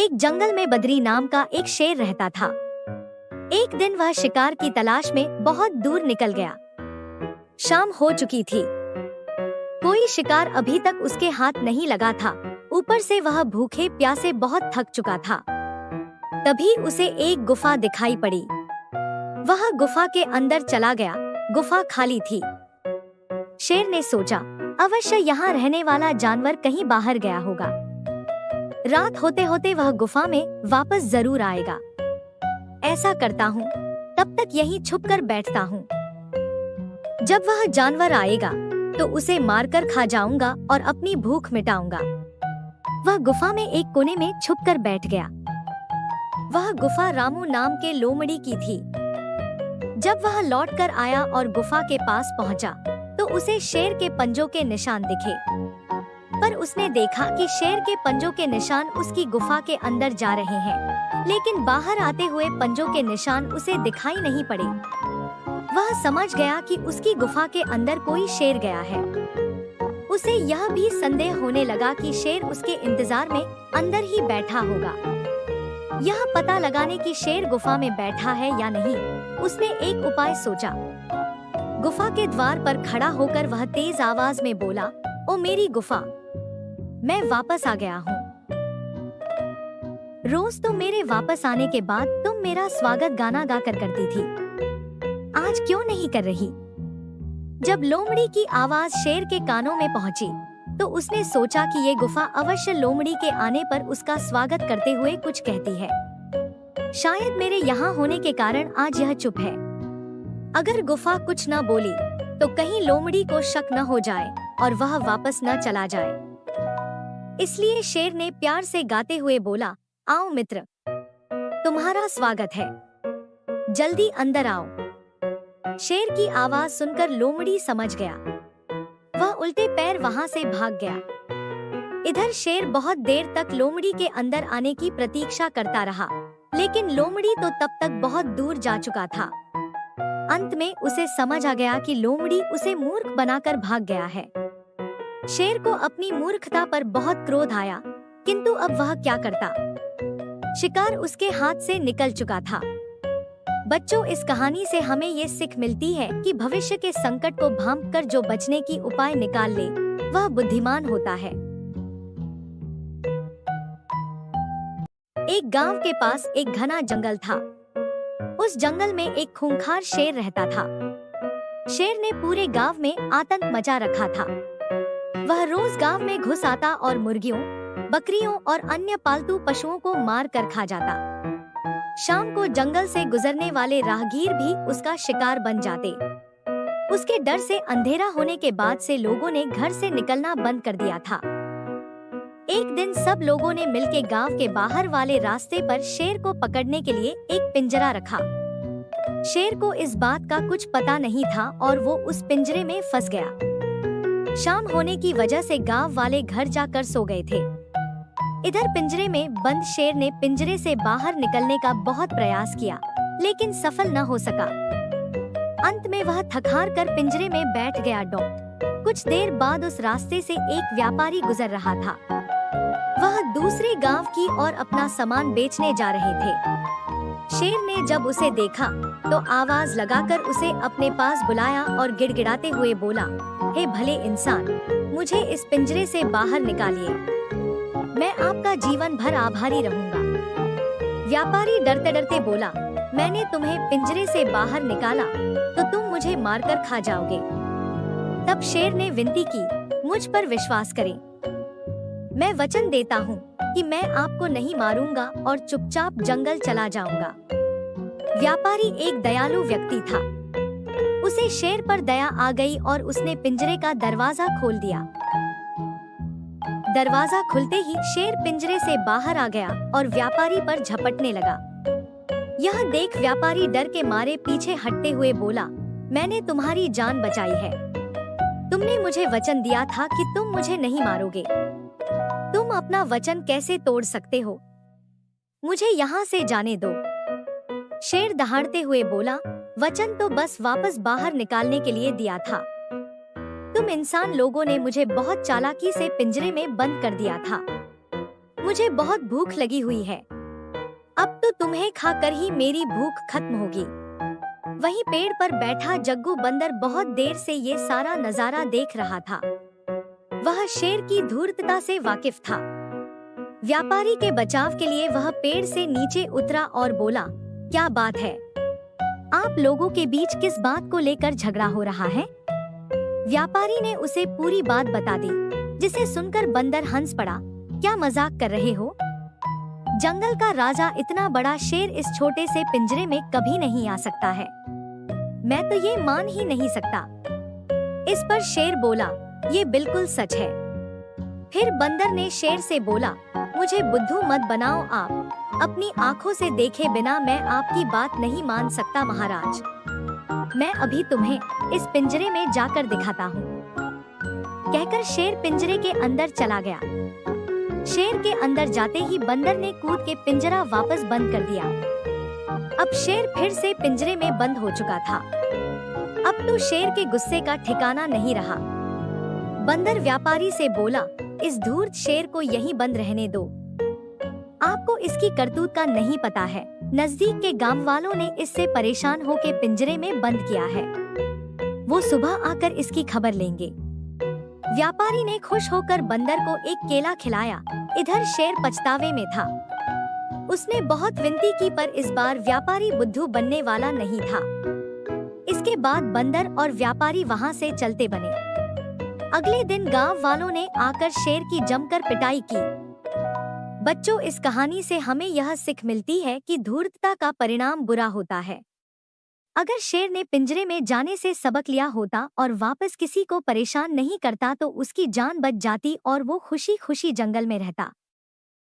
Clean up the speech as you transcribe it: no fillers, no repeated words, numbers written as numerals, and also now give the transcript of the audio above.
एक जंगल में बद्री नाम का एक शेर रहता था। एक दिन वह शिकार की तलाश में बहुत दूर निकल गया। शाम हो चुकी थी। कोई शिकार अभी तक उसके हाथ नहीं लगा था। ऊपर से वह भूखे प्यासे बहुत थक चुका था। तभी उसे एक गुफा दिखाई पड़ी। वह गुफा के अंदर चला गया। गुफा खाली थी। शेर ने सोचा, अवश्य यहाँ रहने वाला जानवर कहीं बाहर गया होगा। रात होते होते वह गुफा में वापस जरूर आएगा। ऐसा करता हूँ, तब तक यहीं छुपकर बैठता हूँ। जब वह जानवर आएगा तो उसे मारकर खा जाऊंगा और अपनी भूख मिटाऊंगा। वह गुफा में एक कोने में छुपकर बैठ गया। वह गुफा रामू नाम के लोमड़ी की थी। जब वह लौटकर आया और गुफा के पास पहुंचा, तो उसे शेर के पंजों के निशान दिखे। पर उसने देखा कि शेर के पंजों के निशान उसकी गुफा के अंदर जा रहे हैं, लेकिन बाहर आते हुए पंजों के निशान उसे दिखाई नहीं पड़े। वह समझ गया कि उसकी गुफा के अंदर कोई शेर गया है। उसे यह भी संदेह होने लगा कि शेर उसके इंतजार में अंदर ही बैठा होगा। यह पता लगाने की शेर गुफा में बैठा है या नहीं, उसने एक उपाय सोचा। गुफा के द्वार पर खड़ा होकर वह तेज आवाज में बोला, ओ मेरी गुफा, मैं वापस आ गया हूँ। रोज तो मेरे वापस आने के बाद तुम मेरा स्वागत गाना गाकर करती थी, आज क्यों नहीं कर रही? जब लोमड़ी की आवाज शेर के कानों में पहुंची, तो उसने सोचा कि ये गुफा अवश्य लोमड़ी के आने पर उसका स्वागत करते हुए कुछ कहती है। शायद मेरे यहाँ होने के कारण आज यह चुप है। अगर गुफा कुछ न बोली तो कहीं लोमड़ी को शक न हो जाए और वह वापस न चला जाए। इसलिए शेर ने प्यार से गाते हुए बोला, आओ मित्र, तुम्हारा स्वागत है, जल्दी अंदर आओ। शेर की आवाज सुनकर लोमड़ी समझ गया। वह उल्टे पैर वहां से भाग गया। इधर शेर बहुत देर तक लोमड़ी के अंदर आने की प्रतीक्षा करता रहा, लेकिन लोमड़ी तो तब तक बहुत दूर जा चुका था। अंत में उसे समझ आ गया कि लोमड़ी उसे मूर्ख बनाकर भाग गया है। शेर को अपनी मूर्खता पर बहुत क्रोध आया, किंतु अब वह क्या करता? शिकार उसके हाथ से निकल चुका था। बच्चों, इस कहानी से हमें ये सीख मिलती है कि भविष्य के संकट को भांपकर जो बचने की उपाय निकाल ले, वह बुद्धिमान होता है। एक गांव के पास एक घना जंगल था। उस जंगल में एक खूंखार शेर रहता था। शेर ने पूरे गांव में आतंक मचा रखा था। वह रोज गांव में घुस आता और मुर्गियों, बकरियों और अन्य पालतू पशुओं को मार कर खा जाता। शाम को जंगल से गुजरने वाले राहगीर भी उसका शिकार बन जाते। उसके डर से अंधेरा होने के बाद से लोगों ने घर से निकलना बंद कर दिया था। एक दिन सब लोगों ने मिलकर गांव के बाहर वाले रास्ते पर शेर को पकड़ने के लिए एक पिंजरा रखा। शेर को इस बात का कुछ पता नहीं था और वो उस पिंजरे में फंस गया। शाम होने की वजह से गांव वाले घर जाकर सो गए थे। इधर पिंजरे में बंद शेर ने पिंजरे से बाहर निकलने का बहुत प्रयास किया, लेकिन सफल न हो सका। अंत में वह थक-हार कर पिंजरे में बैठ गया। कुछ देर बाद उस रास्ते से एक व्यापारी गुजर रहा था। वह दूसरे गांव की ओर अपना सामान बेचने जा रहे थे। शेर ने जब उसे देखा तो आवाज लगाकर उसे अपने पास बुलाया और गिड़गिड़ाते हुए बोला, हे भले इंसान, मुझे इस पिंजरे से बाहर निकालिए, मैं आपका जीवन भर आभारी रहूंगा। व्यापारी डरते डरते बोला, मैंने तुम्हें पिंजरे से बाहर निकाला तो तुम मुझे मारकर खा जाओगे। तब शेर ने विनती की, मुझ पर विश्वास करें, मैं वचन देता हूँ कि मैं आपको नहीं मारूंगा और चुपचाप जंगल चला जाऊंगा। व्यापारी एक दयालु व्यक्ति था। उसे शेर पर दया आ गई और उसने पिंजरे का दरवाजा खोल दिया। दरवाजा खुलते ही शेर पिंजरे से बाहर आ गया और व्यापारी पर झपटने लगा। यह देख व्यापारी डर के मारे पीछे हटते हुए बोला, मैंने तुम्हारी जान बचाई है। तुमने मुझे वचन दिया था कि तुम मुझे नहीं मारोगे। तुम अपना वचन कैसे तोड़ सकते हो? मुझे यहाँ से जाने दो। शेर दहाड़ते हुए बोला, वचन तो बस वापस बाहर निकालने के लिए दिया था। तुम इंसान लोगों ने मुझे बहुत चालाकी से पिंजरे में बंद कर दिया था। मुझे बहुत भूख लगी हुई है। अब तो तुम्हें खाकर ही मेरी भूख खत्म होगी। वहीं पेड़ पर बैठा जग्गू बंदर बहुत देर से ये सारा नजारा देख रहा था। वह शेर की धूर्तता से वाकिफ था। व्यापारी के बचाव के लिए वह पेड़ से नीचे उतरा और बोला, क्या बात है? आप लोगों के बीच किस बात को लेकर झगड़ा हो रहा है? व्यापारी ने उसे पूरी बात बता दी, जिसे सुनकर बंदर हंस पड़ा। क्या मजाक कर रहे हो? जंगल का राजा इतना बड़ा शेर इस छोटे से पिंजरे में कभी नहीं आ सकता है। मैं तो ये मान ही नहीं सकता। इस पर शेर बोला, ये बिल्कुल सच है। फिर बंदर ने शेर से बोला, मुझे बुद्धू मत बनाओ आप। अपनी आंखों से देखे बिना मैं आपकी बात नहीं मान सकता महाराज। मैं अभी तुम्हें इस पिंजरे में जाकर दिखाता हूँ। कहकर शेर पिंजरे के अंदर चला गया। शेर के अंदर जाते ही बंदर ने कूद के पिंजरा वापस बंद कर दिया। अब शेर फिर से पिंजरे में बंद हो चुका था। अब तो शेर के गुस्से का ठिकाना नहीं रहा। बंदर व्यापारी से बोला, इस धूर्त शेर को यहीं बंद रहने दो। आपको इसकी करतूत का नहीं पता है। नजदीक के गांव वालों ने इससे परेशान होकर पिंजरे में बंद किया है। वो सुबह आकर इसकी खबर लेंगे। व्यापारी ने खुश होकर बंदर को एक केला खिलाया। इधर शेर पछतावे में था। उसने बहुत विनती की पर इस बार व्यापारी बुद्धू बनने वाला नहीं था। इसके बाद बंदर और व्यापारी वहां से चलते बने। अगले दिन गांव वालों ने आकर शेर की जमकर पिटाई की। बच्चों, इस कहानी से हमें यह सीख मिलती है कि धूर्तता का परिणाम बुरा होता है। अगर शेर ने पिंजरे में जाने से सबक लिया होता और वापस किसी को परेशान नहीं करता तो उसकी जान बच जाती और वो खुशी खुशी जंगल में रहता।